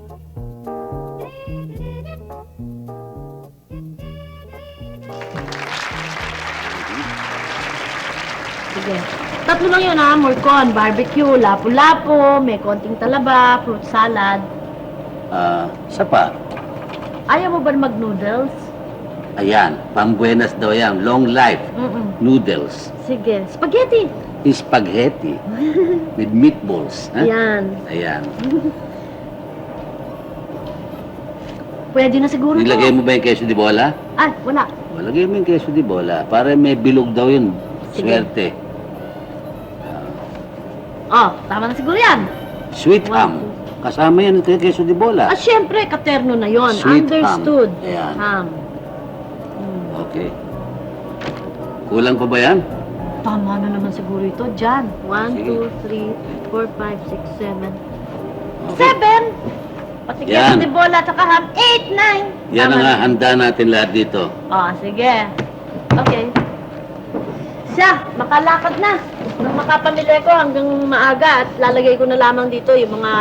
Sige. Tatlo lang yun ha, morcon, barbecue, lapu-lapu, may konting talaba, fruit salad. Isa pa. Ayaw mo ba mag-noodles? Ayan, pambuenas daw yan. Long life. Noodles. Sige. Spaghetti. Spaghetti. With meatballs. Ha? Yan. Ayan. Pwede na siguro to. Nilagay mo ba yung queso de bola? Ay, wala. O, lagay mo yung queso de bola. Para may bilog daw yun. Sige. Swerte. Oh, tama na siguro yan. Sweet ham. Kasama yan ito yung queso de bola. Ah, syempre, katerno na yon. Sweet Understood. ham. Ayan. Ham. Okay. Kulang pa ba yan? Tama na naman siguro ito. Diyan. 1, Sige. 2, 3, 4, 5, 6, 7. Okay. 7! Pati Yan. queso de bola at saka ham. 8, 9! Yan ang nga, handa natin lahat dito. Oh, sige. Okay. Siya, makalakad na. Nang makapamili ko hanggang maaga at lalagay ko na lamang dito yung mga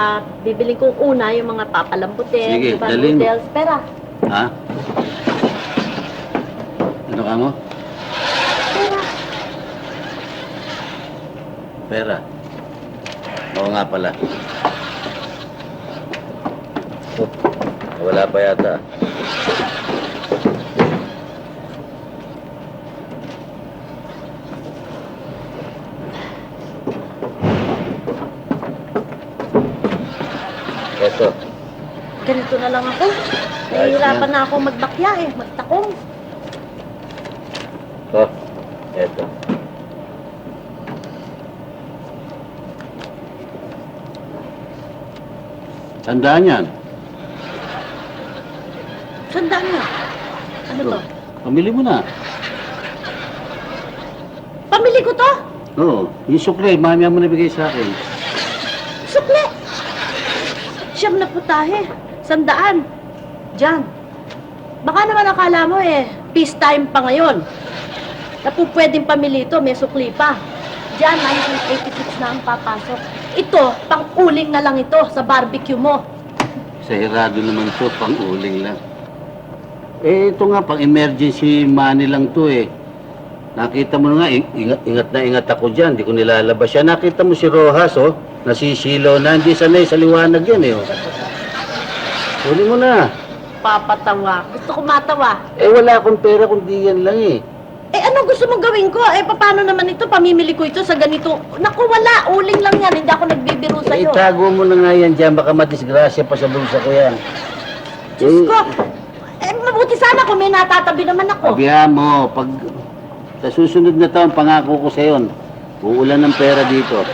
bibiling kong una, yung mga papalambutin, Sige, diba, dalhin mo. noodles. Pera. Ha? Ano ka mo? Pera. Pera. Oo nga pala. Oh, wala pa yata. Eto. Ganito na lang ako. Nahihirapan na ako magbakya magtakong. Oh, eto. Tandaan yan. Sandaan niya. Ano to? Pamili mo na. Pamili ko to? Oo, yung sukle, mamaya mo nabigay sa akin. Sukle! Siyam na putahe. Sandaan. Diyan. Baka naman akala mo peace time pa ngayon. Na po pwedeng pamili ito, may sukli pa. Diyan, 1986 na ang papasok. Ito, pang-uling na lang ito sa barbecue mo. Sa hirado naman to, pang-uling lang. Ito nga, pang-emergency money lang to Nakita mo nga, ingat na ingat ako dyan, di ko nilalabas yan. Nakita mo si Rojas, nasisilaw na, hindi sanay sa liwanag yan Kunin mo na. Papatawa. Gusto ko matawa. Wala akong pera kundi yan lang Ano gusto mong gawin ko? Paano naman ito? Pamimili ko ito sa ganito. Naku, wala. Uling lang yan. Hindi ako nagbibiro sa'yo. Itago mo na nga yan dyan, baka madisgrasya pa sa bulsa ko yan. Diyos ko. Mabuti sana kung may natatabi naman ako. Sabihan mo, pag sa susunod na taon, pangako ko sa'yo, uulan ng pera dito.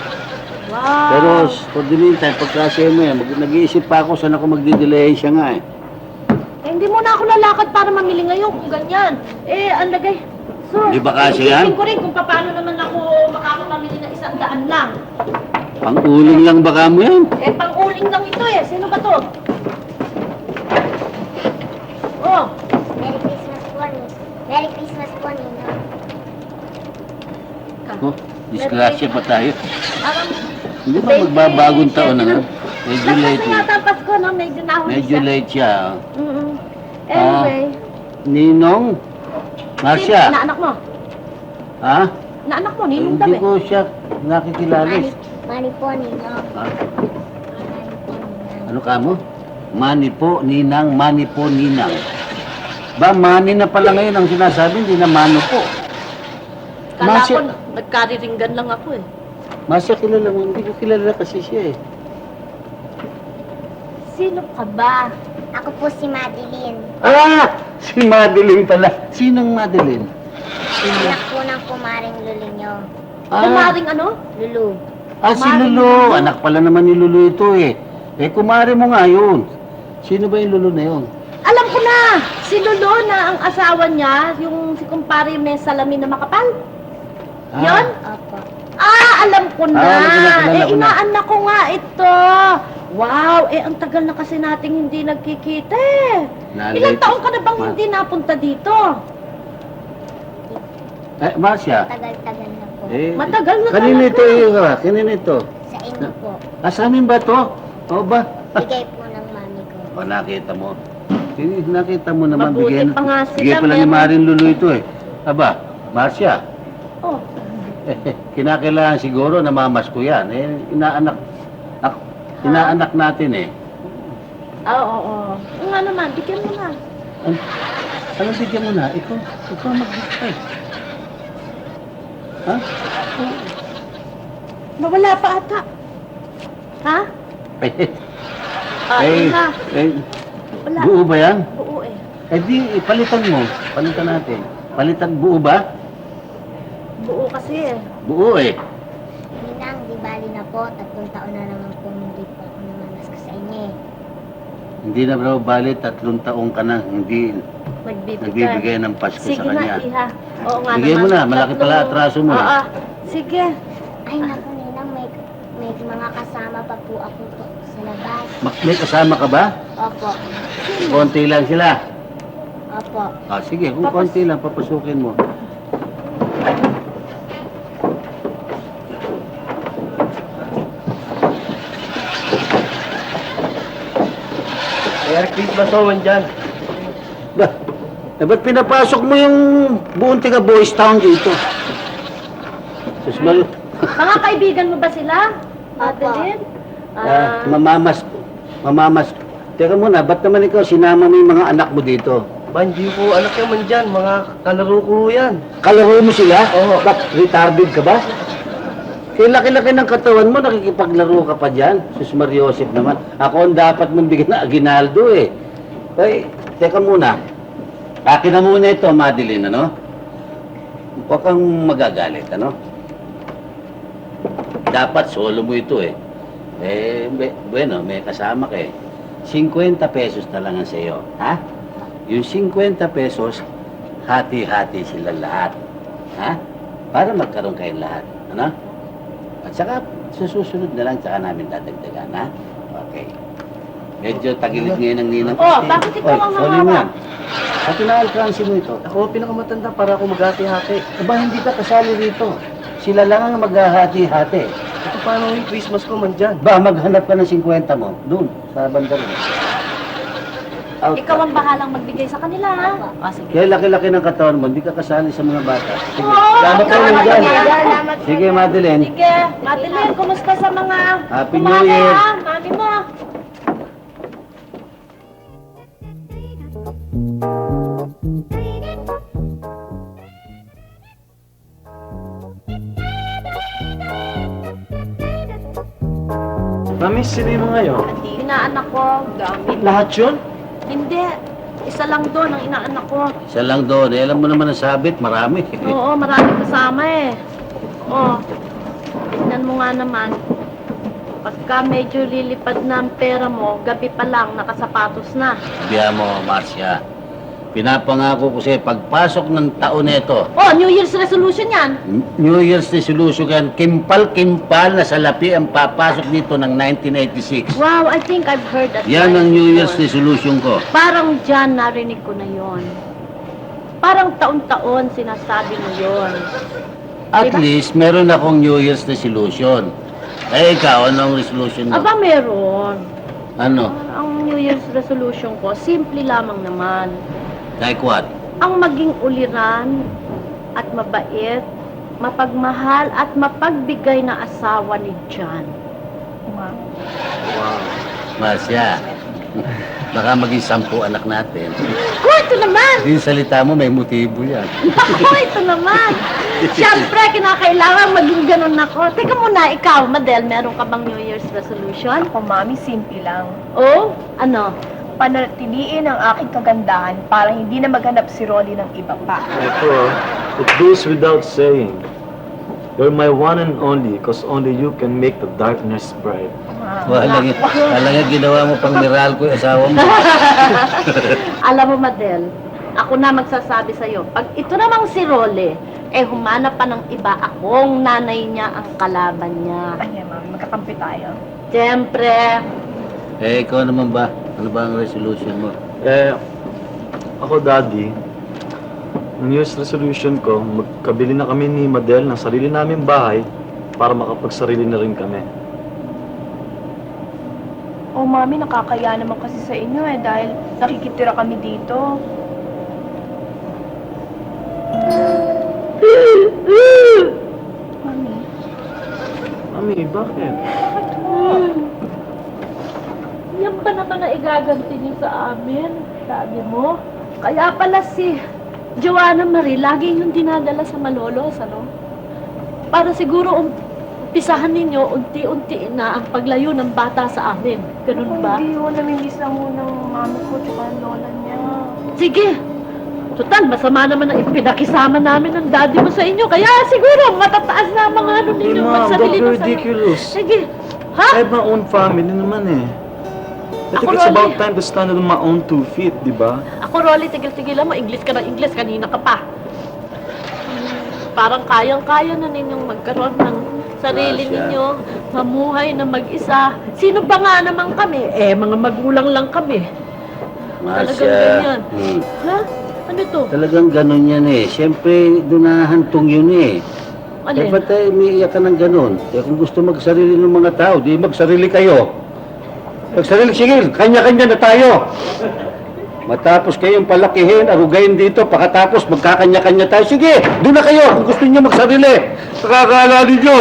Wow. Pero for the meantime, pagkasya mo yan, nag-iisip pa ako saan ako magdidelay siya nga Hindi mo na ako lalakad para mamili ngayon kung ganyan. Ang lagay. So, Di ba kasi yan? isipin ko rin kung paano naman ako makakapamili ng 100 lang. Pang-uling lang baka mo yan. Pang-uling lang ito Sino ba to? Oh, Merry Christmas po, Merry Christmas po, Nino. Oh, disgrasya pa tayo. parang... Hindi ba magbabagong taon na? Medyo late Kasi yata Pasko, no? Medyo nahuli Medyo siya. late siya. Anyway. Ninong? Marcia? Na anak mo? Ha? Na anak mo, ninong Hindi daw ko siya nakikilala. Mani po, Nino. Ha? Mani po, Nino. Ano ka mo? Mani po, ninang, mani po, ninang. Ba, mani na pala ngayon ang sinasabi, hindi na mano po. Kala Marcia- ko, nagkariringgan lang ako Masya, kilala mo, hindi ko kilala kasi siya Sino ka ba? Ako po si Madeline. Si Madeline pala. Sinong Madeline? Anak po ng kumaring Lulinyo. Kumaring ano? Lulu. Si Lulu. Anak pala naman ni Lulu ito kumare mo nga yun. Sino ba yung Lulu na yun? Alam ko na! Si Lolo na ang asawa niya, yung si kumpare may salamin na makapal. Yun? Opo. Alam ko na! Kilala ko na. Inaanak ko nga ito! Wow! Ang tagal na kasi nating hindi nagkikita Ilang Nalate. taon ka na bang hindi napunta dito? Marcia. Tagal-tagal na po. Matagal na Kanina talaga. ito kanina ito. Sa inyo po. Sa amin ba to? O ba? Bigay po ng mami O, nakita mo. Nakita mo naman, Mabuti bigyan, pa nga sila, bigyan pala ni meron. Marin Lulu ito eh. Aba, Marcia, Oh, kinakailangan siguro na mamas ko yan. Inaanak natin eh. oo. Oo nga naman, bigyan mo na. Ano bigyan mo na? Ikaw mag-bigay. Ha? Mawala pa ata. Ha? Yun na. Wala. Buo ba yan? Buo eh. Di, palitan mo. Palitan natin. Buo ba? Buo kasi eh. Buo eh. Ninang, di bali na po. 3 taon na naman po hindi po ako namamas ko sa inyo eh. Hindi na bro, bali 3 taong ka na hindi nagbibigay ng Pasko Sige sa kanya. na, Iha. Oo nga Bigay naman. mo na, malaki pala atraso mo. Oo. Sige. Ay, naku, Ninang, may mga kasama pa po ako po sa labas. May kasama ka ba? Opo. Konti lang sila. Opo. Sige, kung konti lang, papasukin mo. Merry Christmas naman dyan. Ba't pinapasok mo yung buong tiga Boys Town dito? Sus, Mga kaibigan mo ba sila? Madeline? mamamas. Teka muna, ba't naman ikaw sinama mo yung mga anak mo dito? Banji ko, anak naman dyan. Mga kalaro ko yan. Kalaro mo sila? Oo. Ba't retarded ka ba? Laki-laki ng katawan mo, nakikipaglaro ka pa dyan. Sus Mariosep naman. Ako ang dapat mong bigyan na aginaldo eh. Ay, teka muna. Akin na muna ito, Madeline, ano? Huwag kang magagalit, ano? Dapat solo mo ito eh. Bueno, may kasama ka eh. 50 pesos na lang ang sa'yo, ha? Yung 50 pesos, hati-hati sila lahat. Ha? Para magkaroon kayong lahat, ano? At saka, susunod na lang, saka namin dadagdagan, ha? Okay. Medyo tagilid ngayon ng ninang. Oh, bakit ikaw ang sorry mo hawak? yan. Pati na-alcance mo ito. Ako pinakamatanda para ako maghati-hati. Aba, hindi ka kasali rito. Sila lang ang maghahati-hati. Ito paano yung Christmas ko man dyan? Ba, maghanap ka ng 50 mo. Doon, sa banda rin. Out Ikaw ka. ang bahalang magbigay sa kanila, ha? O, sige. Kaya laki-laki ng katawan mo, hindi ka kasali sa mga bata. Sige, Oo, salamat ikaw kayo ang dyan. magbigay. Salamat. Sige, Madeline. Sige, Madeline, kumusta sa mga Happy New kumare, Year. ha? Mami mo. Mami, sino yung mga yun? Inaanak ko, gamit. Lahat yun? Hindi. Isa lang doon ang inaanak ko. Siya lang doon. Eh, alam mo naman ang sabit, marami. Oo, maraming kasama eh. Oo. Tignan mo nga naman. Pagka medyo lilipad na ang pera mo, gabi pa lang, nakasapatos na. Biya mo, Marcia. Pinapangako ko sa'yo, pagpasok ng taon na ito, Oh, New Year's resolution yan. New Year's resolution yan, kimpal-kimpal na salapi ang papasok dito ng 1986. Wow, I think I've heard that. Yan ang line New Year's before. resolution ko. Parang dyan, narinig ko na yon. Parang taon-taon sinasabi mo yon. At Diba? least, meron akong New Year's resolution. Eh, ikaw, anong resolution mo? Aba, meron. Ano? Ang New Year's resolution ko, simple lamang naman. Like what? Ang maging uliran at mabait, mapagmahal at mapagbigay na asawa ni John. Wow. Marcia, baka maging 10 anak natin. Oh, ito naman! Yung salita mo, may motibo yan. Ako, ito naman! Siyempre, kinakailangan maging ganun ako. Teka muna, ikaw, Madel, meron ka bang New Year's resolution? Ako, Mami, simple lang. Oh? Ano? Panatiliin ang aking kagandahan para hindi na maghanap si Rolly ng iba pa. Ito, it goes without saying. You're my one and only, cause only you can make the darkness bright. Walang ginawa mo pang miral ko yung asawa mo. Alam mo, Madel, ako na magsasabi sa'yo, pag ito namang si Role, eh humanap pa ng iba, akong nanay niya ang kalaban niya. Ayan, Mami, magkakampi tayo. Siyempre, Eh, ikaw naman ba? Ano ba ang resolution mo? Ako, Daddy, ang New Year's resolution ko, magkabili na kami ni Madel ng sarili naming bahay para makapagsarili na rin kami. Oh, Mami, nakakaya naman kasi sa inyo eh dahil nakikitira kami dito. Mami. Mami, bakit? Yan ba naman na igaganti niyo sa amin? Sabi mo? Kaya pala si Joanna Marie, laging yung dinadala sa Malolos, ano? Para siguro umpisahan ninyo unti-unti na ang paglayo ng bata sa amin. Ganun ba? Hindi yun, namimiss lang mo ng mami ko tsaka ang lola niya. Sige! Total, masama naman ang ipinakisama namin ng daddy mo sa inyo. Kaya siguro matataas na ang mga ano Hey, ninyo. Ma'am, Magsarili don't be mo sa... ridiculous. Sige! I Ha? have my own family naman eh. I think Ako, it's about Rolly. time to stand on my own 2 feet, di ba? Ako, Rolly, tigil-tigilan mo. English ka ng English. Kanina ka pa. Parang kayang-kaya na ninyong magkaroon ng sarili Gracia. ninyo. Mamuhay na mag-isa. Sino ba nga naman kami? Eh, mga magulang lang kami. Talagang ganyan. Ha? Ano to? Talagang ganun yan eh. Siyempre, doon nahantong yun eh. Alin? Ba't tayo umiiyak ka ng ganun? Eh, kung gusto magsarili ng mga tao, di magsarili kayo. Magsarili, sige, kanya-kanya na tayo. Matapos kayong palakihin, arugayin dito, pakatapos magkakanya-kanya tayo. Sige, doon na kayo kung gusto niyo magsarili. Nakakaalala niyo.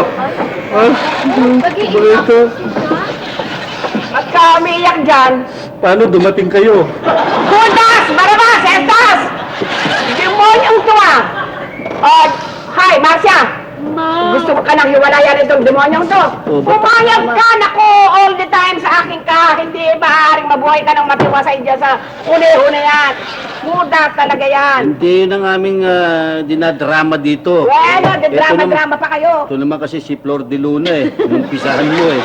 Ito. At ka umiiyak dyan. Paano dumating kayo? Judas! Barabas! Estas! Demonyong to ah! Hi, Marcia! Ma! Gusto mo ka nang hiwalayan itong demonyong to? Oh, ba't Pumayag naman? ka, naku, all the time sa akin ka. Hindi maaaring mabuhay ka ng matiwasay dyan sa huli-huli yan. Judas talaga yan. Hindi yun ang aming dinadrama dito. Bueno, Ito drama-drama pa kayo. Ito naman kasi si Flor de Luna eh. Umpisahan mo eh.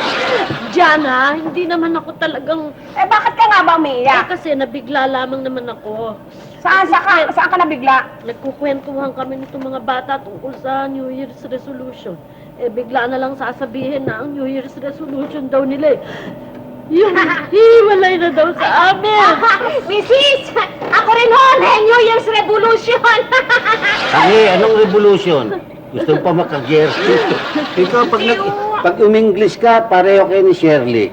Jana, hindi naman ako talagang... Eh, bakit ka nga ba Eh, umiiyak? kasi nabigla lamang naman ako. Saan ka nabigla? Nagkukwentuhan kami nito mga bata tungkol sa New Year's resolution. Eh, bigla na lang sasabihin na ang New Year's resolution daw nila eh. Yung hiwalay na daw sa amin. Mrs. Ako rin hon, New Year's Revolution. Kasi anong revolution? Gusto mo pa makagersi? Ikaw, pag uminglis ka, pareho kayo ni Shirley.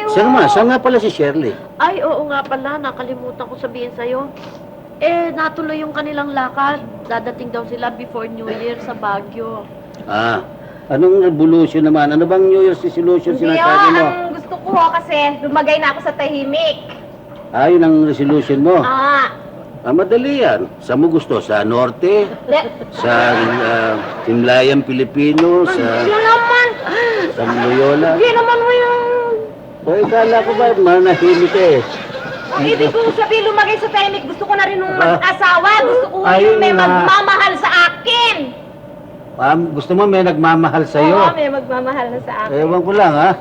Saan nga pala si Shirley? Ay, oo nga pala, nakalimutan ko sabihin sa'yo. Eh, natuloy yung kanilang lakad. Dadating daw sila before New Year sa Baguio. Ah, anong revolution naman? Ano bang New Year's resolution sinasabi mo? ang gusto ko kasi lumagay na ako sa tahimik. Ah, yun ang resolution mo. Ah, Ah, madali yan. Saan mo gusto? Sa Norte? Sa Himlayang Pilipino? Sa naman. Loyola? naman mo yung... O, ikala ko ba, manahimik eh. Ang ibig kong sabihin lumagay sa tahimik, gusto ko na rin nung Ah. mag-asawa. Gusto ko Ayun yung may na. magmamahal sa akin. Gusto mo may nagmamahal sa'yo? may magmamahal na sa akin. Ewan ko lang, ha?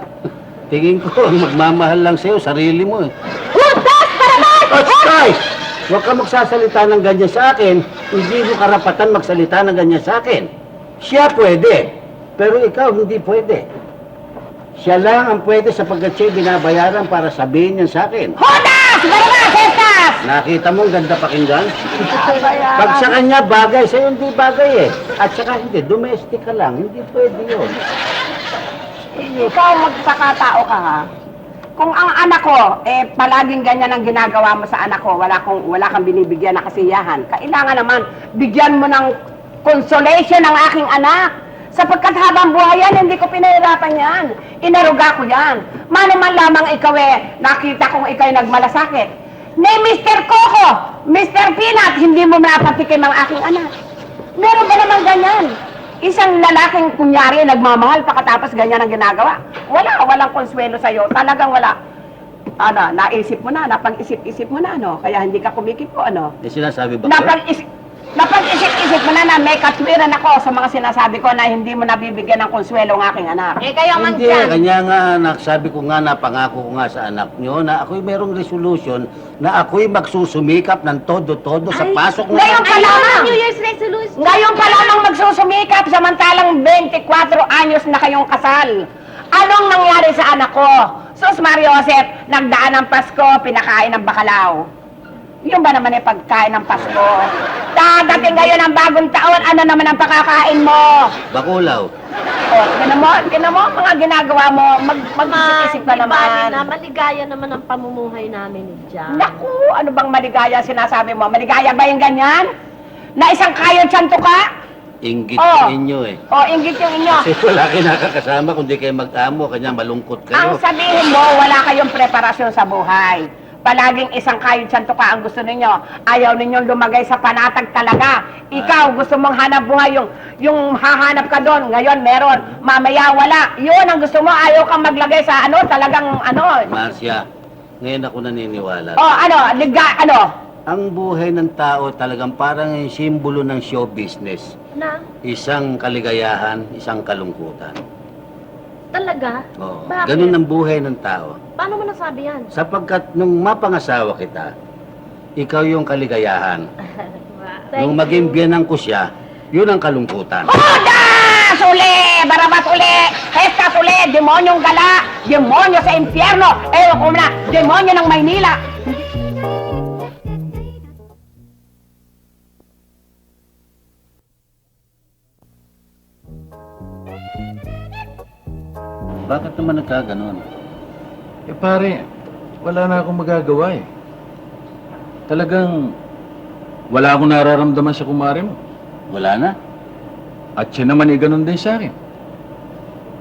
Tingin ko, ang magmamahal lang sa'yo, sarili mo eh. Hudas! Barabas! Ay! Huwag ka magsasalita ng ganyan sa akin. Hindi mo karapatan magsalita ng ganyan sa akin. Siya pwede, pero ikaw hindi pwede. Siya lang ang pwede sapagkat siya binabayaran para sabihin niya sa akin. Hudas! Barabas! Estas! Nakita mo ang ganda pakinggan? Pag sa kanya bagay, sa'yo hindi bagay eh. At saka hindi, domestic ka lang, hindi pwede yun. Ikaw magpakatao ka ha. Kung ang anak ko, palaging ganyan ang ginagawa mo sa anak ko, wala kang binibigyan na kasiyahan, kailangan naman bigyan mo ng consolation ang aking anak. Sapagkat habang buhay yan, hindi ko pinahirapan yan. Inaruga ko yan. Mano man lamang ikaw nakita kong ikaw'y nagmalasakit. Ni Mr. Coco, Mr. Peanut, hindi mo napatikim ang aking anak. Meron ba naman ganyan? Isang lalaking kunyari nagmamahal pagkatapos ganyan ang ginagawa. Walang konsuelo sa'yo. Talagang wala. Naisip mo na, napag-isip-isip mo na, Kaya hindi ka kumikipo, Eh sinasabi ba? Napag-isip-isip mo na may katwiran ako sa mga sinasabi ko na hindi mo nabibigyan ng konsuelo ng aking anak. kayo man Hindi, kanya nga anak, sabi ko nga, napangako ko nga sa anak nyo na ako'y merong resolution na ako'y magsusumikap ng todo-todo sa pasok ng Ngayon pa lamang! New Year's resolution. Ngayon pa lamang magsusumikap samantalang 24 anyos na kayong kasal. Anong nangyari sa anak ko? Sus Mario Joseph, nagdaan ng Pasko, pinakain ng bakalaw. Yun ba naman pagkain ng Pasko? Dadating ngayon ang bagong taon, ano naman ang pakakain mo? Bakulaw. O Tinan mo, mga ginagawa mo, mag-isip-isip ka di bali naman. na, maligaya naman ang pamumuhay namin ni Jan. Naku, ano bang maligaya sinasabi mo? Maligaya ba yung ganyan? Na isang kayod santo ka? Inggit Oh. sa inyo eh. O, inggit yung inyo. Kasi wala kayo nakakasama kundi kayo mag-amo, kanya malungkot Ang kayo. sabihin mo, wala kayong preparasyon sa buhay. Palaging isang kayod santo ka ang gusto ninyo. Ayaw ninyong lumagay sa panatag talaga. Ikaw, gusto mong hanap buhay yung hahanap ka doon. Ngayon, meron. Mamaya, wala. Yun ang gusto mo. Ayaw kang maglagay sa talagang Marcia, ngayon ako naniniwala. Ang buhay ng tao talagang parang yung simbolo ng show business. Na, Isang kaligayahan, isang kalungkutan. talaga? Oo. Bakit? Ganun ang buhay ng tao. Paano mo nasabi yan? Sapagkat nung mapangasawa kita, ikaw yung kaligayahan. Thank Nung you. maging biyanan ko siya, yun ang kalungkutan. Judas! Uli! Barabas uli! Estas uli! Demonyong gala! Demonyo sa impyerno! Ewan ko na! Demonyo ng Maynila! Bakit naman nagkaganon? Eh pare, wala na akong magagawa eh. Talagang wala akong nararamdaman sa kumare mo. Wala na? At siya naman eh ganun din sa akin.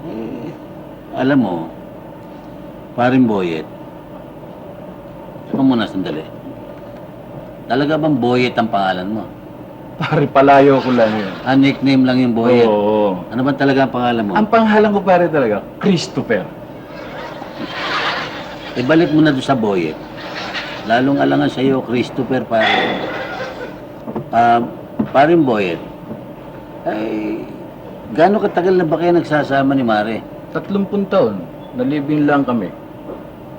Eh, alam mo, paring Boyet, saka muna sandali. Talaga bang Boyet ang pangalan mo? Pare, palayo ko lang yun. Nickname lang yung Boyet. Oo. Ano ba talaga ang pangalan mo? Ang panghalan ko pare talaga, Christopher. Ibalik mo na doon sa Boyet. Lalong alangan sa iyo, Christopher, pare. Paring Boyet, ay, gaano katagal na ba kayo nagsasama ni Mare? 30 taon, nalibing lang kami.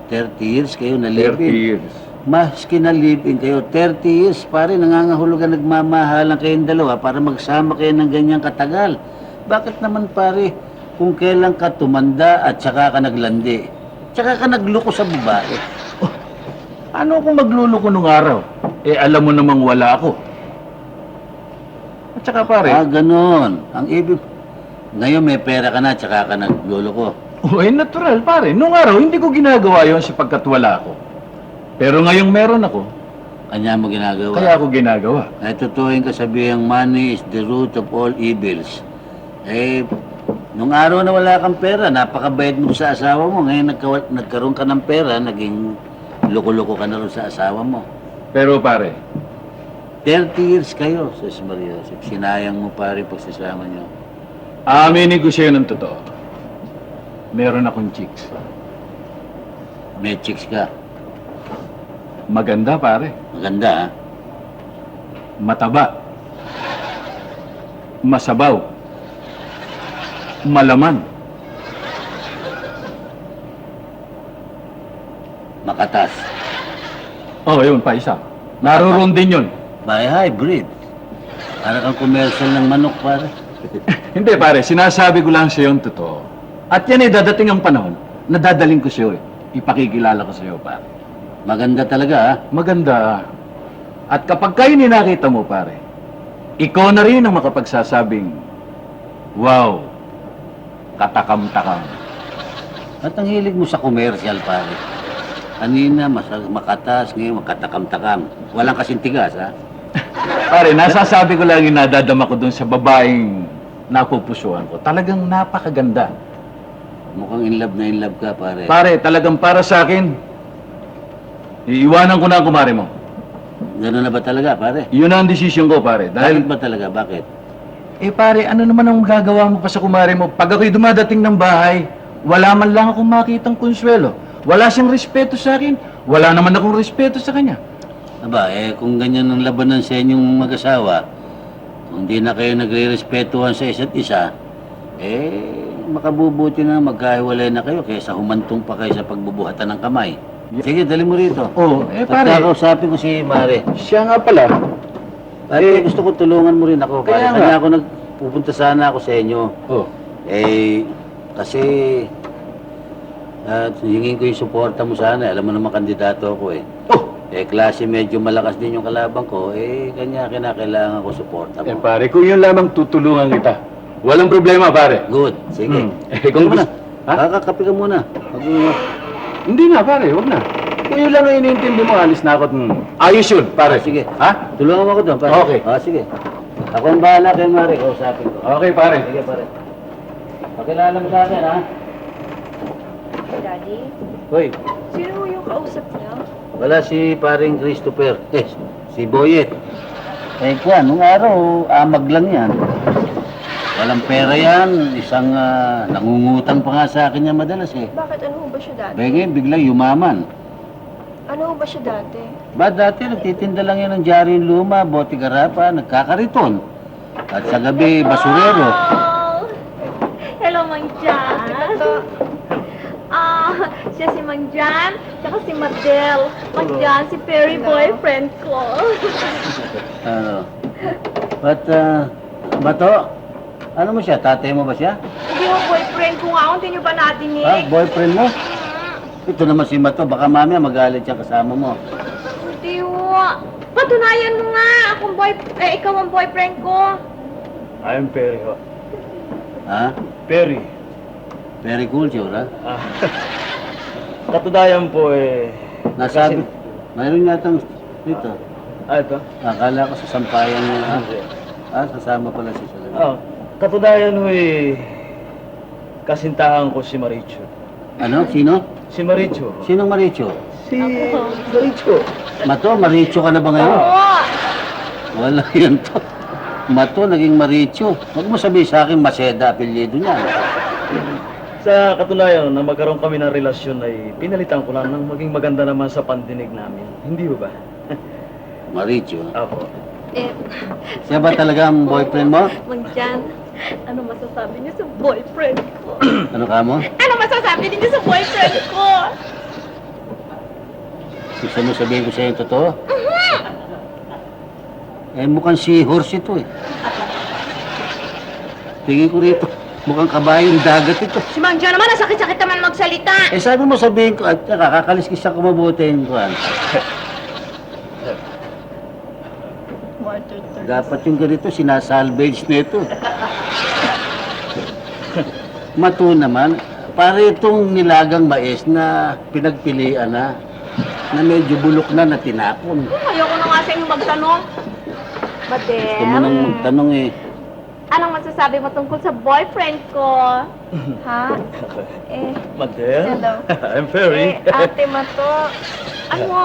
30 years kayo 30 nalibin. years. Maski nalibin kayo, 30 years, pare, nangangahulugan, nagmamahalan kayong dalawa para magsama kayo ng ganyang katagal. Bakit naman, pare, kung kailan ka tumanda at saka ka naglandi, saka ka nagluko sa babae? Ano kung magluluko nung araw? Eh, alam mo namang wala ako. At saka pare, Ganon. Ang ibig, ngayon may pera ka na at saka ka nagluloko. natural pare. Nung araw, hindi ko ginagawa yon sapagkat wala ako. Pero ngayong meron ako, Kanya mo ginagawa. kaya ako ginagawa. Ay, totoo yung kasabihang money is the root of all evils. Eh, nung araw na wala kang pera, napakabait mo sa asawa mo. Ngayon nagkaroon ka ng pera, naging loko-loko ka na rin sa asawa mo. Pero pare, 30 years kayo, Sis Maria. Sinayang mo pare pagsasama nyo. aminin ko sa'yo ng totoo. Meron akong chicks. May chicks ka. Maganda pare. Maganda, ha? Mataba. Masabaw. Malaman. Makatas. Oh, yun pa isa. Naroon din yun. By hybrid. Para kang commercial ng manok, pare. Hindi pare, sinasabi ko lang sa'yo ang totoo. At yan dadating ang panahon na dadaling ko sa'yo Ipakikilala ko sa'yo pare. Maganda talaga, ha? Maganda. At kapag kayo ninakita mo pare, ikaw na rin ang makapagsasabing, wow, katakam-takam. At ang hilig mo sa commercial, pare. Kanina, makatas, ngayon makatakam-takam. Walang kasing tigas, ha? Pare, nasasabi ko lang yung nadadama ko dun sa babaeng napupusuan ko. Talagang napakaganda. Mukhang in love ka, pare. Pare, talagang para sa akin, iiwanan ko na ang kumare mo. Gano'n na ba talaga, pare? Yun ang desisyon ko, pare. Dahil Dahil, ba talaga? Bakit? pare, ano naman ang gagawa mo pa sa kumare mo? Pag ako'y dumadating ng bahay, wala man lang akong makitang konsuelo. Wala siyang respeto sa akin. Wala naman akong respeto sa kanya. Aba, kung ganyan ang labanan sa inyong mag-asawa, kung di na kayo nagre-respetuhan sa isa't isa, makabubuti na magkahiwalay na kayo kaysa humantong pa kayo sa pagbubuhatan ng kamay. Sige, dali mo rito. Oh, pare, Pagkakausapin ko si Mare. siya nga pala. Pare, gusto ko tulungan mo rin ako. Kaya Pare, nga. ako pupunta sana ako sa inyo. Oh, Kasi hingin ko yung suporta mo sana. Alam mo naman kandidato ako oh, klase medyo malakas din yung kalabang ko. Kanya kinakailangan ko suporta mo. pare, kung yun lamang tutulungan kita, Walang problema, pare. Good. Sige. Eh, kung Muna. gusto... Ha? Kakakape ka muna. Hindi na, pare. Huwag na. Kung yun lang ang iniintindi mo, alis na ako. Ayos yun, pare. Sige. Ha? Tulungan mo ako doon, pare. Okay. Sige. Ako ang bahala kay Mari. Kausapin ko. Okay, pare. Sige, pare. Pakilala mo sa akin, ha? Daddy, Hoy, sino yung kausap niya? wala si paring Christopher. Si Boyet. Kuya, nung araw, amag lang yan. Walang pera yan. Isang nangungutang pa nga sa akin yan madalas eh. Bakit? Ano ba siya dati? Bege, biglang yumaman. Ano ba siya dati? Ba dati nagtitinda lang yan ng dyaryo luma, bote garapa, nagkakariton. At sa gabi, basurero. Hello, Mang Jan. Siya si Mang Jan, tsaka si Madel. Mang Jan, si Perry boyfriend ko. Ano? But, Bato, ano mo siya? Tatay mo ba siya? Hindi mo boyfriend ko nga, hindi nyo ba nadinig? Boyfriend mo? Ito naman si Bato, baka mamaya magalit siya kasama mo. Hindi mo. Patunayan mo nga, ikaw ang boyfriend ko. I'm Perry ho. Ha? Perry. Very cool, sure, ha? Katunayan po eh. Nasabi, mayroon yatang dito. Ito? Akala ko sa sampayan mo, ha? Sasama pala si Salamin. Katunayan ho eh. Kasintahan ko si Maricho. Ano? Sino? Si Maricho. Sinong Maricho? Si Maricho. Mato, Maricho ka na ba ngayon? Wala yan to. Mato, naging Maricho. Huwag mo sabihin sa akin, Maceda, apelyido niya. Sa katunayan na magkaroon kami ng relasyon ay pinalitan ko lang ng maging maganda naman sa pandinig namin. Hindi ba? Maricho. Apo. Siya ba talaga ang boyfriend mo? Mang Jan, ano masasabi niyo sa boyfriend ko? Ano ka mo? Ano masasabi niyo sa boyfriend ko? Gusto mo sabihin ko sa'yo yung totoo? Mukhang seahorse ito eh. Tingin ko rito, mukhang kabayong dagat ito. Si Mang Jan naman, nasakit-sakit naman magsalita. Sabi mo sabihin ko, at kakaliskis ako mabuti yung kuhan. Dapat yung ganito, sinasalvage na ito. Mato naman, para itong nilagang mais na pinagpilian na medyo bulok na tinapon. Ayoko na nga sa inyo magtanong. Gusto mo nang Madel, magtanong eh. anong masasabi mo tungkol sa boyfriend ko? Ha? Madel? Hello. I'm Perry. Ate Mato, ano?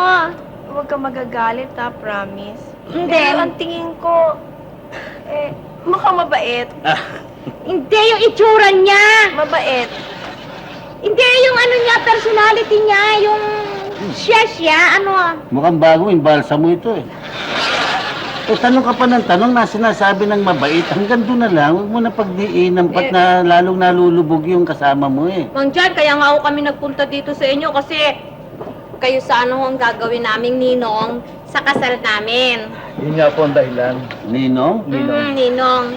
Huwag ka magagalit ha, promise. Hindi. Pero ang tingin ko, mukhang mabait. Hindi, yung itsura niya! Mabait. Hindi, yung ano niya, personality niya, yung siya, ano. Mukhang bagong imbalsa mo ito eh. Tanong ka pa ng tanong na sinasabi ng mabait. Hanggang doon na lang, huwag mo na pagdiinan pat na lalong nalulubog yung kasama mo eh. Mang Jan, kaya nga ako kami nagpunta dito sa inyo kasi kayo sa ano ang gagawin naming ninong sa kasal namin. Yun nga po ang dahilan. Ninong? Ninong.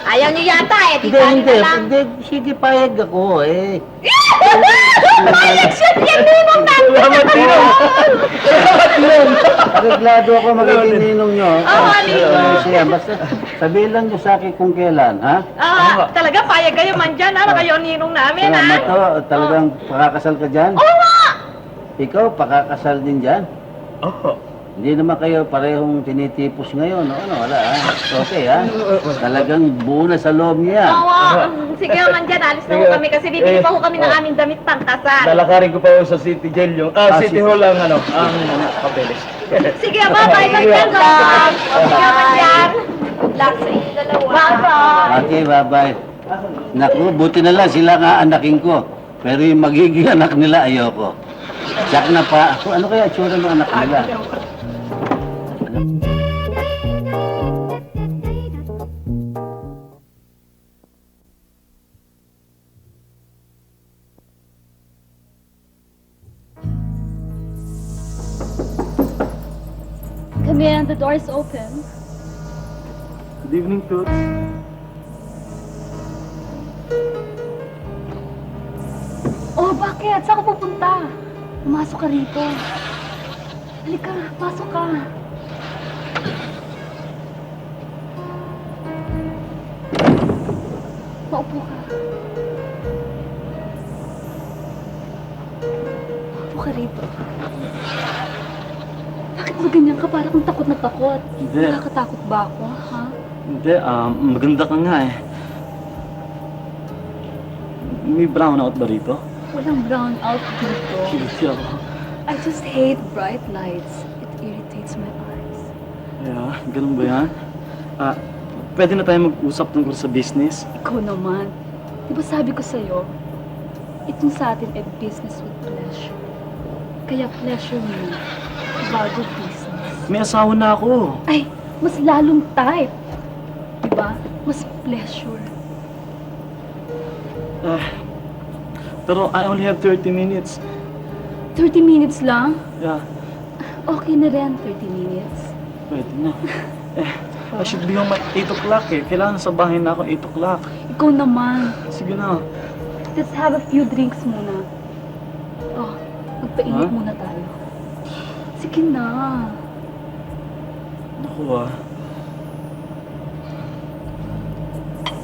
Ayaw niyo yata eh, di Hindi, ba? hindi. Hindi, sige, payag ako eh. Election yan, ninong namin! Salamat, Ninong! Reglado ako magiging ninong nyo. Oo, ninong. Siya, basta sabihin lang nyo sa akin kung kailan, ha? Talaga payag kayo man dyan, ha? Kayo ang ninong namin, ha? Mato, talagang pakakasal ka dyan? Oo nga! Ikaw, pakakasal din dyan? Oo. Hindi naman kayo parehong tinitipos ngayon, no? Ano, wala, ha? Okay, ha? Talagang buo na sa loob niya. Oo, sige man dyan, alis na ho kami kasi bibili pa ho kami ng aming damit pang kasal. Lalakarin ko pa ho sa City Jail yung... City Hall ang ang papeles. Sige, bye-bye, man dyan, Rob. Sige, man dyan. Good luck sa inyo dalawa. Bye-bye. Okay, bye-bye. Naku, buti na lang sila nga anakin ko. Pero yung magiging anak nila, ayoko. Tsak na pa. Ano kaya itsura ng anak nila? Come in, the door is open. Good evening, Toots. Oh, bakit? Saan ka pupunta? Pumasok ka rito. Halika, pasok ka. Maupo ka. Maupo ka rito. Bakit ba ganyan ka? Parang kang takot na takot. Hindi. Nakakatakot ba ako, ha? Hindi, maganda ka nga eh. May brownout ba rito? Walang brown out dito. Guilty ako. I just hate bright lights. It irritates my eyes. Yeah, ganun ba yan? Pwede na tayo mag-usap tungkol sa business? Ikaw naman. Di ba sabi ko sa'yo, itong sa atin ay business with pleasure. Kaya pleasure mo bago business. May asawa na ako. Ay, mas lalong type. Diba? Mas pleasure. Pero I only have 30 minutes. 30 minutes lang? Yeah, Okay na rin, 30 minutes. pwede na. I should be home at 8 o'clock eh. Kailangan sa bahay na ako 8 o'clock. Ikaw naman. Sige na. Let's have a few drinks muna. Oh, magpainit Huh? muna tayo. Sige na. Naku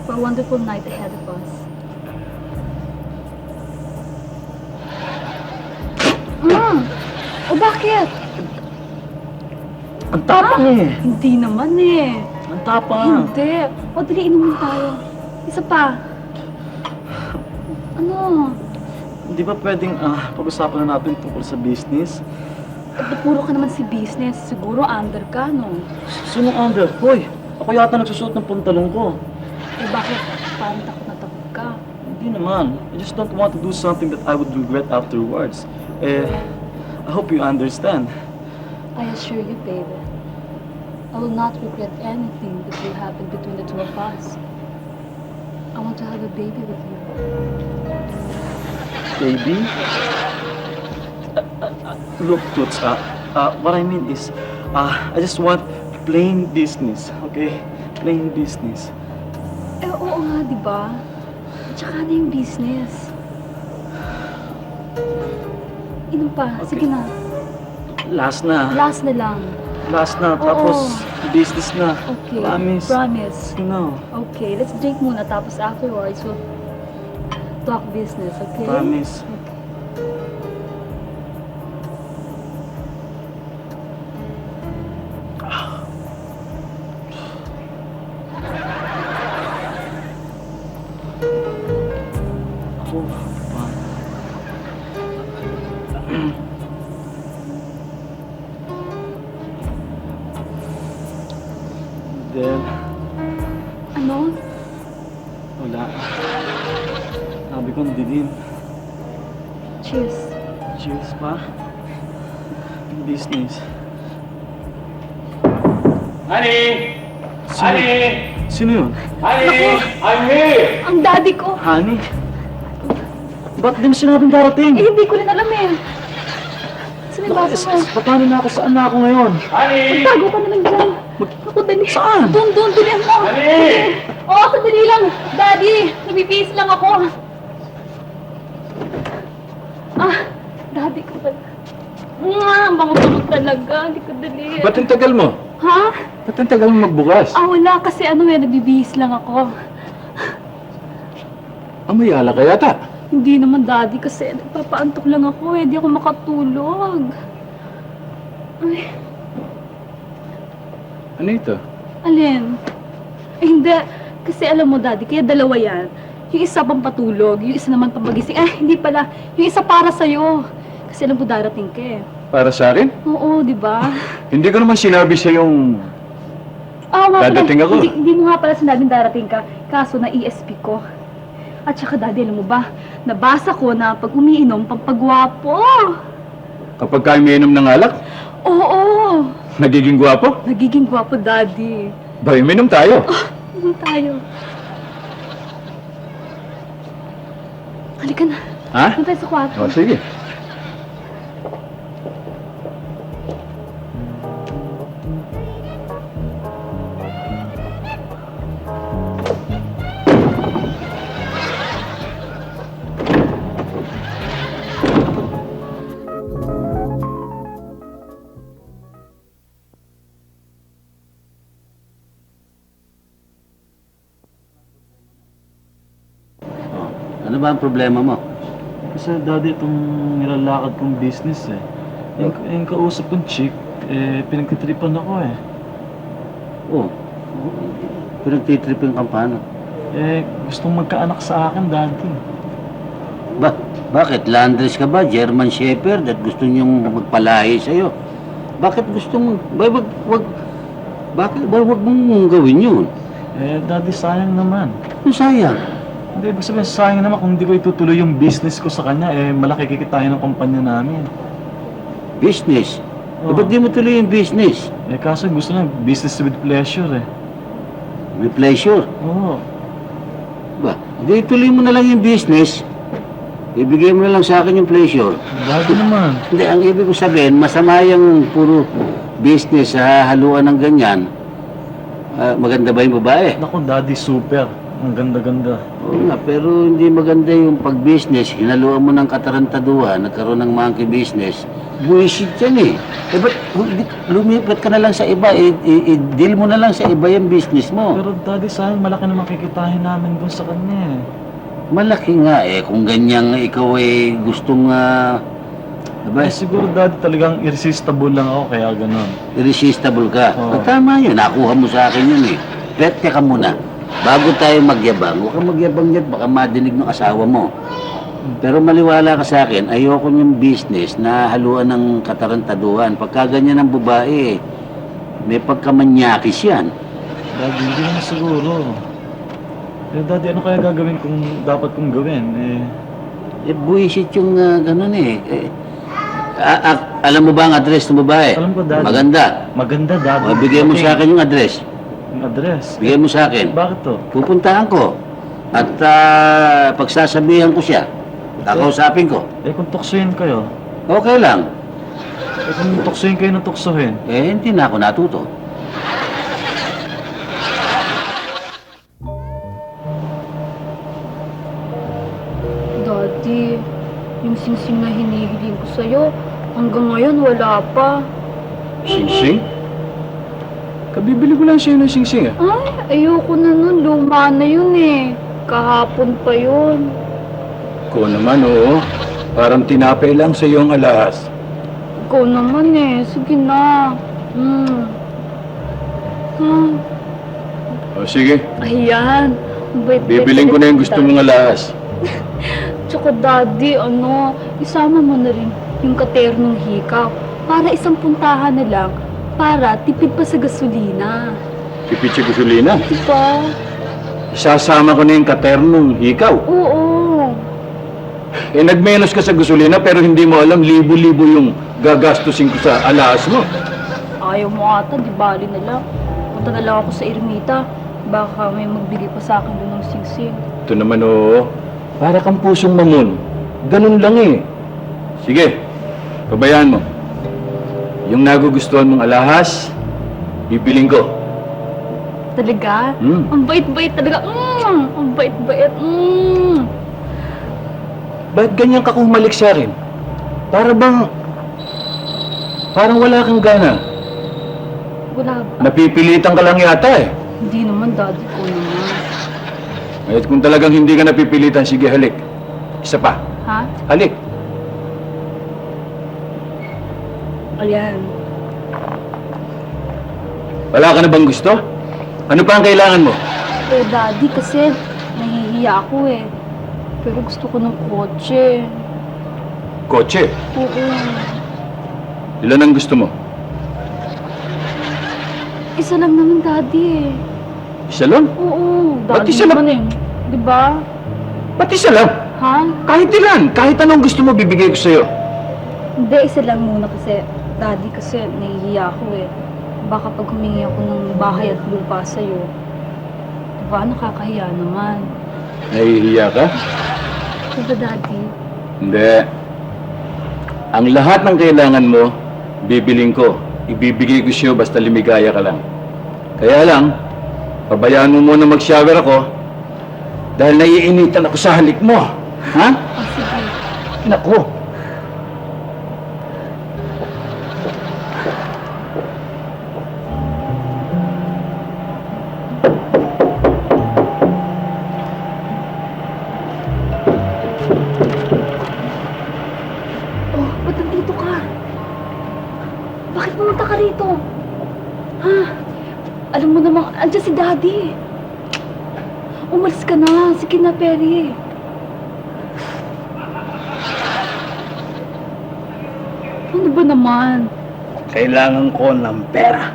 For a wonderful night ahead of us. O bakit? Ang tapang eh. Hindi naman eh. Ang tapang. Hindi. O dali, inumin tayo. Isa pa. Ano? Hindi ba pwedeng pag-usapan na natin tungkol sa business? Puro ka naman si business. Siguro under ka, no? Sinong under? Hoy, ako yata nagsusuot ng pantalong ko. Eh bakit? Parang takot na takot ka. Hindi naman. I just don't want to do something that I would regret afterwards. I hope you understand. I assure you, baby, I will not regret anything that will happen between the two of us. I want to have a baby with you. Baby? Look, Toots, what I mean is, I just want plain business, okay? Plain business. Eh, oo nga, di ba? At saka na yung business. Inom pa. Okay. Sige na. Last na. Last na lang. Last na, Oo. tapos business na. Okay. Promise. Promise. No, Okay, let's drink muna. Tapos afterwards, we'll talk business, okay? promise. Okay. Ako, Then, Ano? wala. Sabi ko, hindi din. Cheers. Cheers pa. Business. Honey! Sino, sino yun? Honey! I'm here! Ang daddy ko. Honey? Ba't di mo sinabing darating? Eh, hindi ko rin alam eh. Saan yung baso mo? Paano na ako? Saan na ako ngayon? Honey! Tago ka naman dyan. Ako, dali. Saan? Doon, dalihan mo. Honey! Oo, sandali lang. Daddy, nabibihis lang ako. Daddy ko pala. Ang bango-bango talaga. Hindi ko dali. Ba't ang tagal mo? Ha? Ba't ang tagal mo magbukas? Wala kasi nabibihis lang ako. Amayala ka yata. Hindi naman, Daddy, kasi nagpapaantok lang ako eh. Hindi ako makatulog. Ay, Ano ito? alin? Eh, hindi. Kasi alam mo, Daddy, kaya dalawa yan. Yung isa pang patulog, yung isa naman pang magising. Hindi pala. Yung isa para sa'yo. Kasi alam ko darating ka eh. Para sa akin? Oo, di ba? Hindi ko naman sinabi sa yung Nga pala, Dadating ako. Hindi mo nga pala sinabing darating ka. Kaso na ESP ko. At saka, Daddy, alam mo ba? Nabasa ko na pag umiinom, pampagwapo. kapag kayo umiinom ng alak, Oo. nagiging gwapo. Nagiging gwapo, Daddy. Ba, uminom tayo. Ano tayo? Halika na. Ha? Doon tayo sa kwarto. O, sige. ba ang problema mo? Kasi daddy, itong nilalakad kong business eh. Yung kausap kong chick, pinagtitripan ako eh. Oh, pinagtitripin ka paano? Gustong magkaanak sa akin, daddy. Bakit? Landres ka ba? German Shepherd at gusto niyong magpalahi sa'yo? Bakit gusto mo? Bakit wag mong gawin yun? Daddy, sayang naman. Ano sayang? Hindi, ibig sabihin, sayang naman kung hindi ko itutuloy yung business ko sa kanya, malaki kikitain ng kumpanya namin. Business? Oo. Ba't di mo tuloy yung business? Kaso gusto niya, business with pleasure eh. May pleasure? Oo. Hindi tuloy mo na lang yung business. Ibigay mo na lang sa akin yung pleasure. Daddy naman. Hindi, ang ibig ko sabihin, masama yung puro business sa haluan ng ganyan. Maganda ba yung babae? Naku, daddy, super. Ang ganda-ganda. Oo nga, pero hindi maganda yung pag-business. Hinaluan mo ng katarantaduhan, nagkaroon ng monkey business. Buwisit yan eh. Lumipat ka na lang sa iba. I-deal mo na lang sa iba yung business mo. Pero daddy, sayang malaki naman kikitahin namin dun sa kanya eh. Malaki nga eh. Kung ganyan ikaw ay gustong... Siguro daddy, talagang irresistible lang ako, kaya ganun. irresistible ka. Oo. Tama yun. Nakuha mo sa akin yun eh. Pwede ka muna. Bago tayo magyabang, huwag kang magyabang yan, baka madinig ng asawa mo. Pero maliwala ka sa akin, ayoko yung business na haluan ng katarantaduhan. Pagka ganyan ang babae, may pagkamanyakis yan. Daddy, hindi naman siguro. Daddy, ano kaya gagawin kung dapat kong gawin? Buwisit yung ganun eh. Alam mo ba ang address ng babae? Alam ko, Daddy. Maganda. Maganda, daddy. Bigyan mo sa akin yung address. Yung address? Bigyan mo sa akin. Bakit to? Pupuntahan ko. At pagsasabihan ko siya. Kakausapin ko. Kung tuksuhin kayo. Okay lang. Kung tuksuhin kayo na tuksuhin. Hindi na ako natuto. Daddy, yung singsing na hinihiling ko sa'yo, hanggang ngayon wala pa. Singsing? Kabibili ko lang sa'yo ng singsing ah. Ay, ayoko na nun. Luma na yun eh. Kahapon pa yun. Ko naman oo. Parang tinapay lang sa ang alahas. Ikaw naman eh. Sige na. O sige, Ayan. bibiling ko na yung gusto mong alahas. Tsaka daddy, isama mo na rin yung katernong hikaw. Para isang puntahan na lang. Para tipid pa sa gasolina. Tipid sa gasolina. Diba? Isasama ko na yung katernong hikaw. Oo. Nagmenos ka sa gasolina pero hindi mo alam libo-libo yung gagastusin ko sa alahas mo. Ayaw mo ata, di bali na lang. Punta na lang ako sa Ermita. Baka may magbigay pa sa akin doon ng singsing. Ito naman oo. Para kang pusong mamon. Ganun lang eh. Sige, pabayaan mo. Yung nagugustuhan mong alahas, bibiling ko. Talaga? Hmm. Ang bait-bait talaga. Ang bait-bait. Ba't ganyan ka kumalik sa rin? Parang wala kang gana. Wala ba? Napipilitan ka lang yata eh. Hindi naman, daddy ko naman. At kung talagang hindi ka napipilitan, sige halik. Isa pa. Ha? Halik. Ayan. Wala ka na bang gusto? Ano pa ang kailangan mo? Daddy, kasi nahihiya ako eh. Pero gusto ko ng kotse. Kotse. Oo. Ilan ang gusto mo? Isa lang naman, daddy eh. Isa lang? Oo. Ba't Daddy isa lang? naman eh. Diba? Ba't isa lang? Ha? Kahit ilan. Kahit anong gusto mo, bibigay ko sa'yo. Hindi, isa lang muna kasi, daddy, kasi nahihiya ako eh. Baka pag humingi ako ng bahay at lupa sa'yo, diba, nakakahiya naman. Nahihiya ka? Diba, daddy? Hindi. Ang lahat ng kailangan mo, bibiling ko. Ibibigay ko sa'yo basta limigaya ka lang. Kaya lang, pabayaan mo muna mag-shower ako dahil naiinitan ako sa halik mo. Ha? Oh, sige. Naku. Bakit pumunta ka rito? Ha? Alam mo namang, andyan si Daddy. Umalis ka na. Sige na, Perry. Ano ba naman? Kailangan ko ng pera.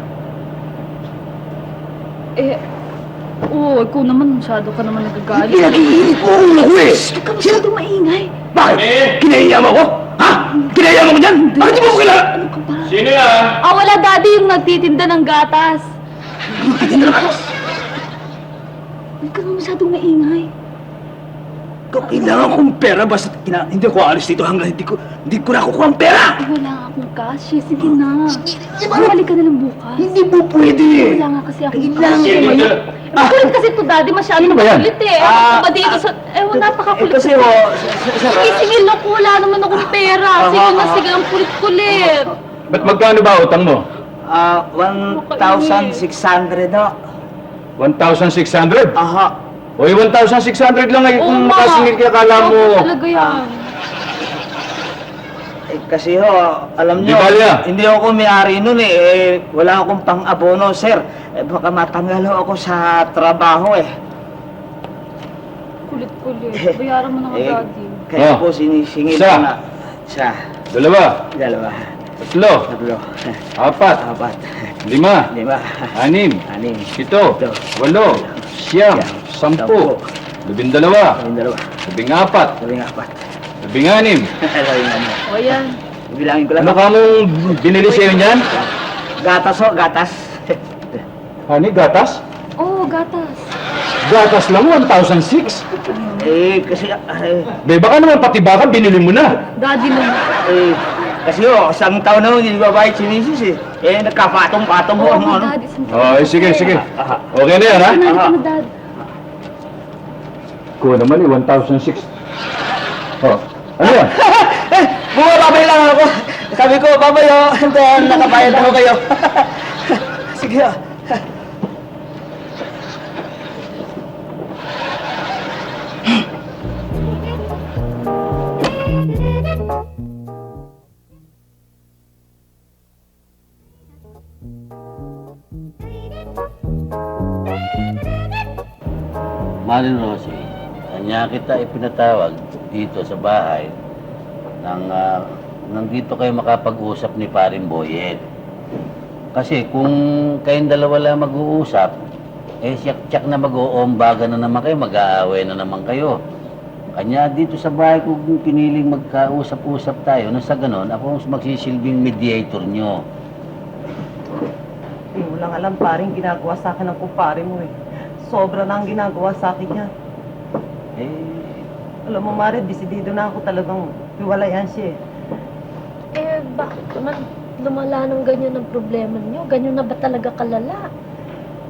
Oo, ikaw naman, masyado ka naman nagagalit. Pinag-iinit mo ang ulo ko eh! Huwag ka masyadong maingay. Bakit? Kinaiya mo ko? Ha? Kinaiya mo ko dyan? Bakit di mo ko kilala? Ano ka ba? Sino yan? Wala, Daddy, yung nagtitinda ng gatas. Huwag ka naman masyadong maingay. Kailangan kong pera basta hindi ko alis dito hanggang hindi ko nakukuha ang pera! Wala akong cash. Sige na. Bumalik ka na lang bukas. Hindi mo pwede! Wala nga kasi ako. Kailangan ko Sino ngayon. Makulit kasi ito, Daddy. Masyado Sino ba yan? makulit eh. Ano ba dito sa... napakakulit. Kasi Singil ako. Wala naman akong pera. Sige na, sige. Ang kulit-kulit. Ba't magkano ba utang mo? 1,600 Dok. 1,600? Aha. Oy, 1,600 lang ay kung Oo, ma. makasingil ka, akala mo. Talaga yan. Kasi alam Di ba niya? hindi ako may-ari nun wala akong pang-abono, sir. Baka matanggal ako sa trabaho Kulit-kulit. Bayaran mo na nga, Daddy. Kaya Oh. po sinisingil Isa. ko na. Isa, Dalawa, dalawa, tatlo, tatlo, apat, apat, 5, lima, 6, anim, 7, 8, 9, 10, 12, dalawa, 14, labing apat. 16, Labing ano. O yan. Bilangin ko lang. Ano ka mong binili sa'yo niyan? Gatas gatas. Hani, gatas? Oo, gatas. Gatas lang, 1,006. Kasi, Baka naman pati baka binili mo na. Daddy naman. kasi isang taon na hindi babayad si Mrs. Nagkapatong-patong Oo, ano. Daddy. Oh, sige. Okay na yan, ha? Ano ka na, Dad? Ko naman 1,006. Oh, ano yan? Bumababay lang ako. Sabi ko, babay nakabayad ako kayo. Sige Marin Rosie, kanya kita ipinatawag dito sa bahay nandito kayo makapag-usap ni Paring Boyet. Kasi kung kayong dalawa lang mag-uusap, siyak-siyak na mag-uumbaga na naman kayo, mag-aaway na naman kayo. Kanya dito sa bahay kung piniling magkausap-usap tayo, nang sa ganon, ako magsisilbing mediator nyo. Hindi mo lang alam, paring ginagawa sa akin ng kumpare mo Sobra na ang ginagawa sa akin niya. Alam mo, Mare, desidido na ako talagang hiwalayan siya Bakit naman lumala ng ganyan ang problema niyo? Ganyan na ba talaga kalala?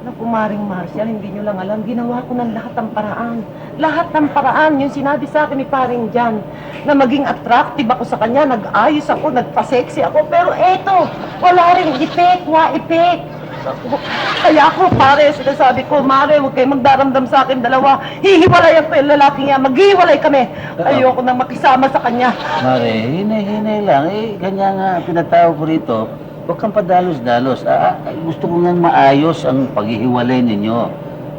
Naku, Maring Marcial, hindi nyo lang alam, ginawa ko ng lahat ng paraan. Lahat ng paraan, yung sinabi sa akin ni Paring Jan, na maging attractive ako sa kanya, nag-ayos ako, nagpa-sexy ako, pero eto, wala rin effect, Kaya ako, pare, sinasabi ko, Mare, huwag kayo magdaramdam sa akin dalawa. Hihiwalayan ko yung lalaki niya, maghihiwalay kami. Ayoko nang makisama sa kanya. Mare, hinay-hinay lang. Kanya nga pinatawag ko rito, huwag kang padalos-dalos. Gusto ko nga maayos ang paghihiwalay ninyo.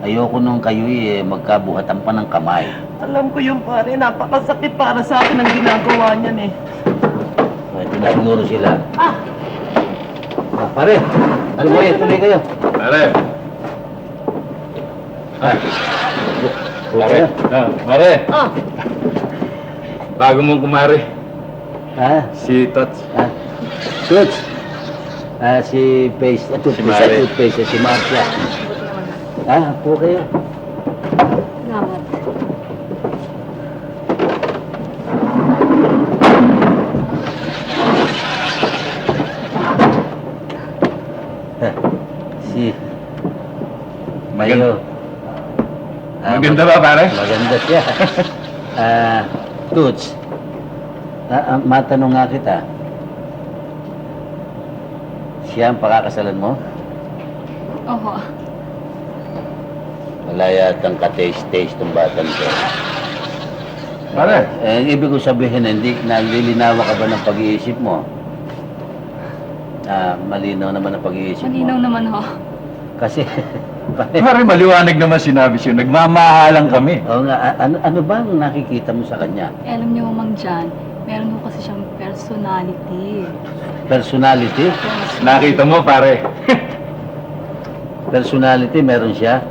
Ayoko nung kayo magkabuhatan pa ng kamay. Alam ko yung pare, napakasakit para sa akin ang ginagawa niyan Pwede na siguro sila. Pare, ano ba yan? Tuloy kayo. Pare. Pare. Mare. Bago mong kumari. Si Tots. Toots. Si Pace. Si Mare. Si Marcia. Po kayo. Salamat. Si Mayo. Maganda ba, pare? Maganda siya. Toots. Matanong nga kita. Siya ang pakakasalan mo? Oo. Wala yatang ka-taste-taste ng batang ko. Pare. Ang ibig ko sabihin, hindi nalilinawa ka ba ng pag-iisip mo? malinaw naman ang pag-iisip Malinaw mo. naman ho. Kasi, Pare, maliwanag naman sinabi siya. Nagmamahalan kami. oo nga, ano bang nakikita mo sa kanya? Eh, alam niyo, Mang Jan, meron ho kasi siyang personality. Personality? Nakita mo, pare. Personality, meron siya.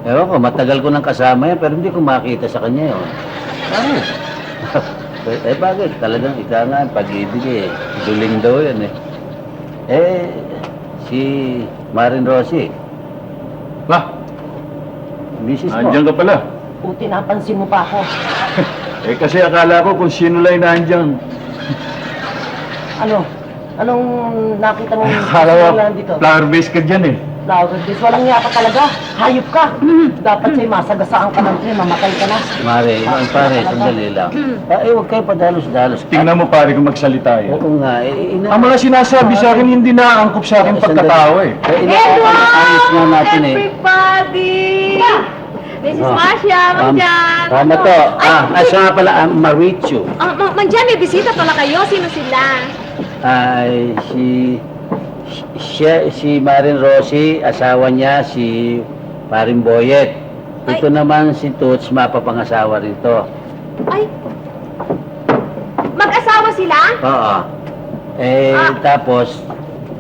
Ewan ko, matagal ko nang kasama yan, pero hindi ko makita sa kanya yun. Bakit? Talagang ika nga, pag-ibig eh. Duling daw yan si Marin Rosie, Bah, misis mo. andyan ka pala. Buti napansin mo pa ako. Eh kasi akala ko kung sino lang nandyan. Ano? Anong nakita mong Akala ko, dito? flower base ka dyan eh. Flower base. Walang yaka talaga. Hayop ka. Dapat sa'yo masagasaan ka ng tren. Mamatay ka na. Mare, pare, sandali lang. Huwag kayo padalos-dalos. Tingnan mo pare kung magsalita yan. Oo nga, Ang mga sinasabi sa akin, hindi naangkop sa akin pagkatao eh. Ayos nga natin eh. Everybody! This is Marcia, Mang Jan. Tama to. Siya nga pala, Marichu. Mang Jan, may bisita pala kayo. Sino sila? Ay, si Marin Rosie, asawa niya, si Paring Boyet. Ito naman si Toots, mapapangasawa rito. Ay, mag-asawa sila? Oo. Tapos,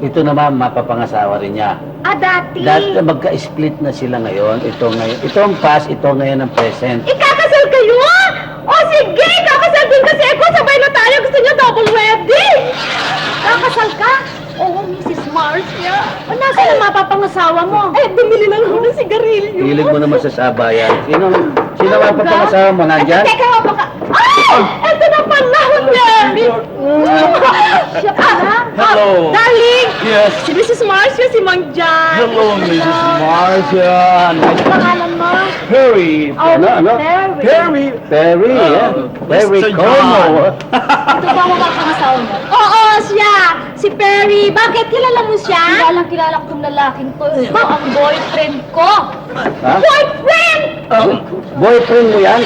ito naman mapapangasawa rin niya. Dati. Dahil magka-split na sila ngayon. Ito ang past, ito ngayon ang present. Ikakasal kayo? O sige, kakasal din kasi ako. Sabay na tayo. Gusto niya double wedding. Kakasal ka? Oo, Mrs. Marcia. Nasaan ang mapapangasawa mo? Bumili lang ako ng sigarilyo. Hilig mo naman sa sabayan. Sino mapapangasawa mo? Nandyan? Teka nga baka... Ay! Ito na pala, Jerry! Siya pala. Hello. Darling! Yes. Si Mrs. Marcia, si Mang Jan. Hello, Mrs. Marcia. Ano pangalan mo? Perry. Ano? Perry. Perry, Perry Mr. Como. John. Ito ba ang mapangasawa mo? Oo, siya! Si Perry. Bakit? Kilala mo siya? Kilala ko ng lalaking to. Ito ang boyfriend ko. Ha? Boyfriend! Boyfriend mo yan?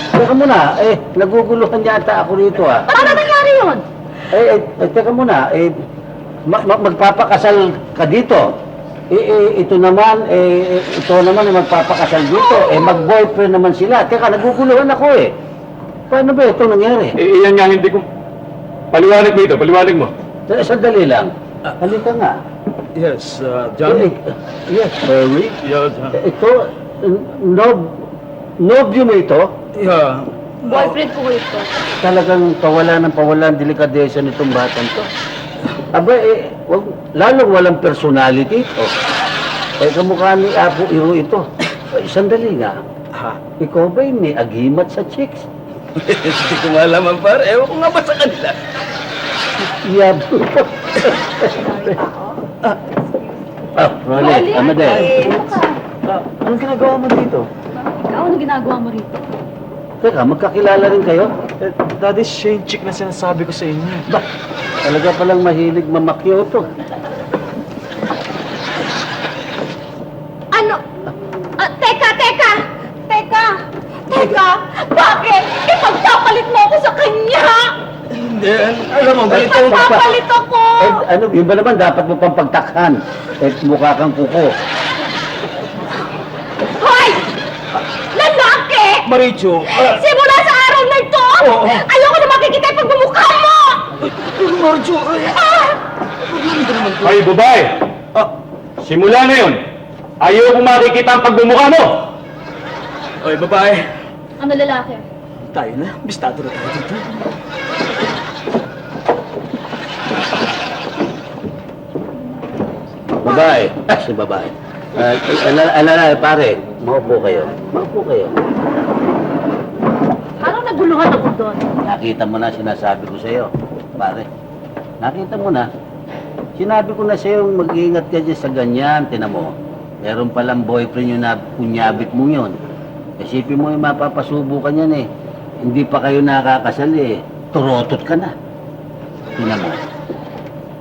Teka muna, naguguluhan yata ako rito Paano nangyari yun? Teka muna, magpapakasal ka dito. Ito naman magpapakasal dito. Mag-boyfriend naman sila. Teka, naguguluhan ako Paano ba ito nangyari? Iyan nga hindi ko... Paliwanag mo ito, paliwanag mo. Sandali lang. Halika nga. Yes, John. Yes, Perry. Yeah, John. Ito, nobyo mo ito? Yeah. Boyfriend ko ito. Talagang pawala ang delikadesa nitong batang to. Aba, lalong walang personality ito. Kamukha ni Apo Iro ito. Sandali nga. Ikaw ba'y may agimat sa chicks? Hindi ko malaman, pare. Ewan ko nga ba sa kanila? Yabo. Rolly, Amadel. Anong ginagawa mo dito? Ikaw, ano ginagawa mo rito? Teka, magkakilala rin kayo? Daddy, siya yung chick na sinasabi ko sa inyo. Ba, talaga palang mahilig mamakyo to. Ano? Teka! Bakit? Ipagpapalit mo ako sa kanya! Hindi, alam mo, ganito. Ipagpapalit ako! Yun ba naman dapat mo pang pagtakhan? Mukha kang kuko. Hoy! Lalaki! Maricho, Simula sa araw na ito, ayoko na makikita yung pagmumukha mo! Maricho, Ay, babae! Simula na yun, ayaw ko makikita ang pagbumukha mo! Oy, babae. Ano lalaki? Tayo na. Bistado na tayo dito. Babae. Si babae. Pare, maupo kayo. Parang naguluhan ako doon. Nakita mo na sinasabi ko sa'yo, pare. Nakita mo na. Sinabi ko na sa'yo, mag-iingat ka dyan sa ganyan. Tinan mo, meron palang boyfriend yung kunyabit mo yun. Isipin mo yung mapapasubo ka niyan Hindi pa kayo nakakasal Turotot ka na. Tinan mo.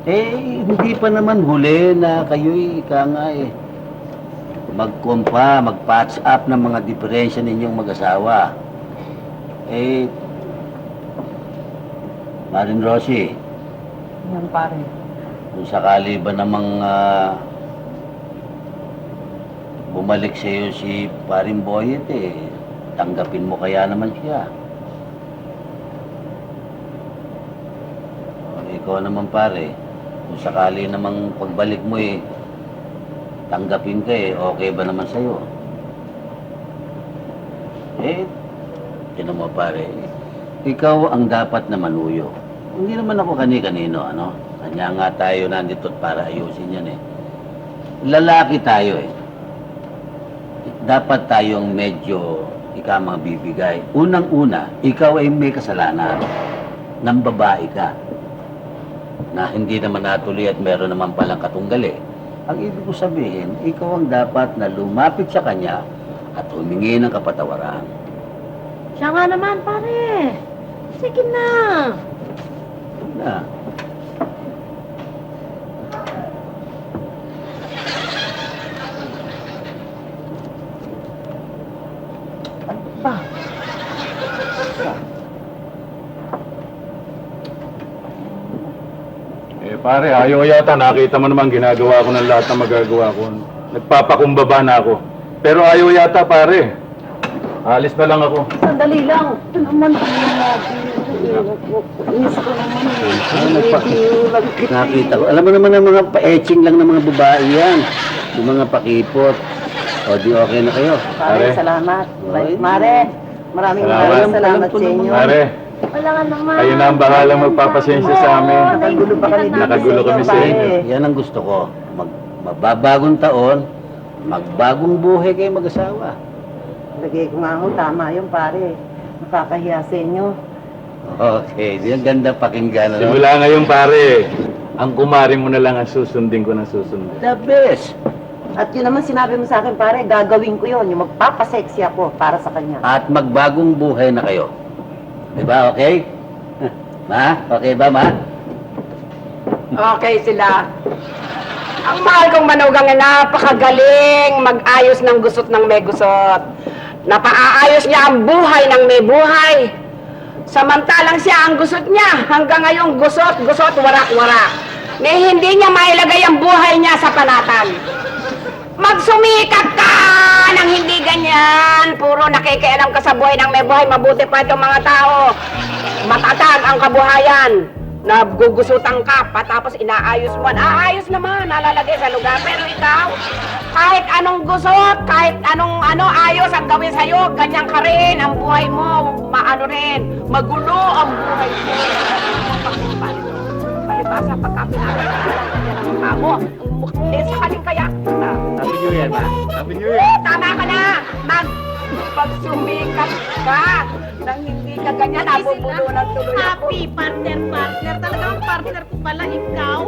Hindi pa naman huli na kayo'y mag-patch up ng mga diferensya ninyong mag-asawa. Marin Rosie, Yan, pare. Kung sakali ba namang bumalik sa iyo si Paring Boyet tanggapin mo kaya naman siya. O, ikaw naman pare, kung sakali namang pagbalik mo tanggapin ka okay ba naman sa iyo? Tinan mo pare, ikaw ang dapat na manuyo. Hindi naman ako kani-kanino, ano? Kanya nga tayo nandito para ayusin yan Lalaki tayo Dapat tayong medyo bibigay. Unang-una, ikaw ay may kasalanan. Nang babae ka. Na hindi naman natuloy at meron naman palang katunggali. Ang ibig ko sabihin, ikaw ang dapat na lumapit sa kanya at humingi ng kapatawaran. Siya nga naman, pare. Sige na. Na. Pa, Pare, ayaw yata. Nakita mo naman ginagawa ko ng lahat ng magagawa ko. Nagpapakumbaba na ako. Pero ayaw yata, pare. Alis na lang ako. sandali lang. Ito naman, Nakita ko. Alam mo naman ang mga pa-etching lang ng mga babae yan. Yung mga pakipot. O di okay na kayo. Pare, Pare. salamat. Oy. Mare, maraming Salamat. salamat sa inyo. Pare, Wala nga naman. kayo na ang bahalang magpapasensya sa amin. Nakagulo pa kami dito. Nakagulo kami sa inyo. Yan ang gusto ko. Magbabagong taon, magbagong buhay kayo mag-asawa. Lagay ko nga ho, tama yun pare. Nakakahiya sa inyo. Okay, yan ganda pakinggan. Ano? Simula ngayon, pare. Ang kumari mo na lang ang susundin ko ng susundin. The best. At yun naman sinabi mo sa akin pare, gagawin ko yun. Yung magpapasexy ako para sa kanya. At magbagong buhay na kayo. Diba, okay? Ma? Okay ba, ma? Okay sila. Ang mahal kong manugang napakagaling mag-ayos ng gusot ng may gusot. Napaaayos niya ang buhay ng may buhay. Samantalang siya ang gusot niya. Hanggang ngayon gusot, warak-warak. Hindi niya mailagay ang buhay niya sa panatan. Magsumikap ka nang hindi ganyan. Puro nakikialam ka sa buhay ng may buhay. Mabuti pa itong mga tao. Matatag ang kabuhayan. Nagugusutan ka pa tapos inaayos mo. Aayos naman, nalalagay sa lugar. Pero ikaw, kahit anong gusot, kahit anong ayos ang gawin sa'yo, ganyan ka rin. Ang buhay mo, rin. Magulo ang buhay mo. Palibasa pagka pinapagkakalan ng mukha mo. Sa kaling kaya. Happy New Year, ma. Happy New Year. Tama ka na! Magsumikat ka! Nang hindi ka ganyan, nabubulo ng tuloy ako. Happy partner. Talagang partner ko pala ikaw.